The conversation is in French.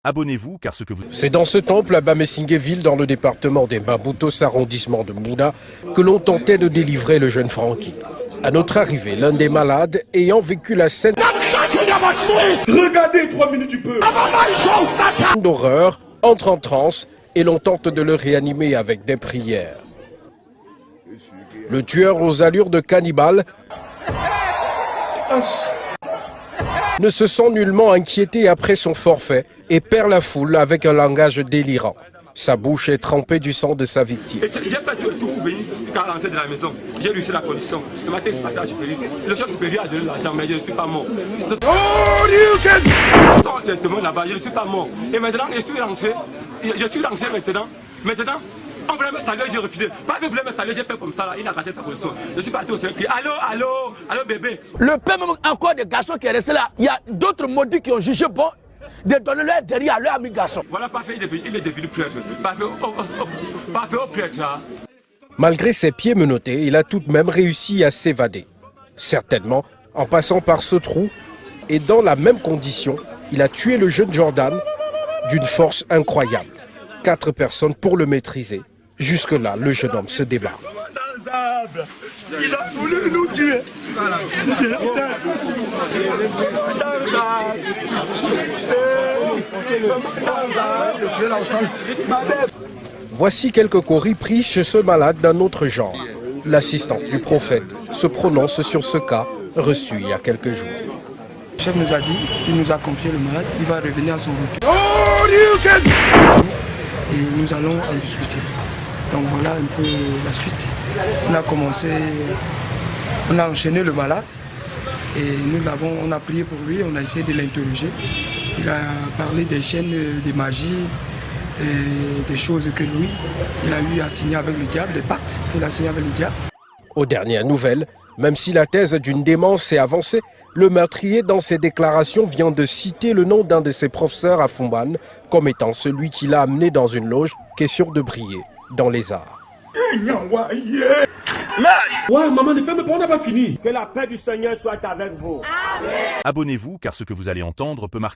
Abonnez-vous car ce que vous... C'est dans ce temple à Bamesingéville, dans le département des Mabutos, arrondissement de Mouna, que l'on tentait de délivrer le jeune Francky. À notre arrivée, l'un des malades ayant vécu la scène Regardez 3 minutes du peu d'horreur entre en transe et l'on tente de le réanimer avec des prières. Le tueur aux allures de cannibale ne se sent nullement inquiété après son forfait et perd la foule avec un langage délirant. Sa bouche est trempée du sang de sa victime. J'ai fait tout pour venir quand rentrer de la maison. J'ai réussi la condition. Le matin, ce matin, je suis venu. Le chef supérieur a donné l'argent, mais je ne suis pas mort. Là-bas, je ne suis pas mort. Et maintenant, je suis rentré. Je suis rentré maintenant. Maintenant, on voulait me saluer, j'ai refusé. Pas que voulait me saluer, j'ai fait comme ça là. Il a raté sa position. Je suis parti au sein. Allô, allô, allô bébé. Le père même encore des garçons qui est resté là. Il y a d'autres maudits qui ont jugé bon de donner leur derrière à leur ami garçon. Voilà, parfait, il est devenu prêtre. Parfait au prêtre là. Malgré ses pieds menottés, il a tout de même réussi à s'évader. Certainement, en passant par ce trou, et dans la même condition, il a tué le jeune Jordan d'une force incroyable. 4 personnes pour le maîtriser. Jusque-là, le jeune homme se débat. Il a voulu nous tuer. Voici quelques coris pris chez ce malade d'un autre genre. L'assistante du prophète se prononce sur ce cas reçu il y a quelques jours. Le chef nous a dit, il nous a confié le malade, il va revenir à son retour. Et nous allons en discuter. Donc voilà un peu la suite. On a enchaîné le malade et on a prié pour lui, on a essayé de l'interroger. Il a parlé des chaînes de magie, et des choses que lui, il a eu à signer avec le diable, des pactes qu'il a signé avec le diable. Aux dernières nouvelles, même si la thèse d'une démence est avancée, le meurtrier dans ses déclarations vient de citer le nom d'un de ses professeurs à Fumban comme étant celui qui l'a amené dans une loge, question de briller dans les arts. Ouais, maman, ne ferme pas, on n'a pas fini. Que la paix du Seigneur soit avec vous. Abonnez-vous car ce que vous allez entendre peut marquer...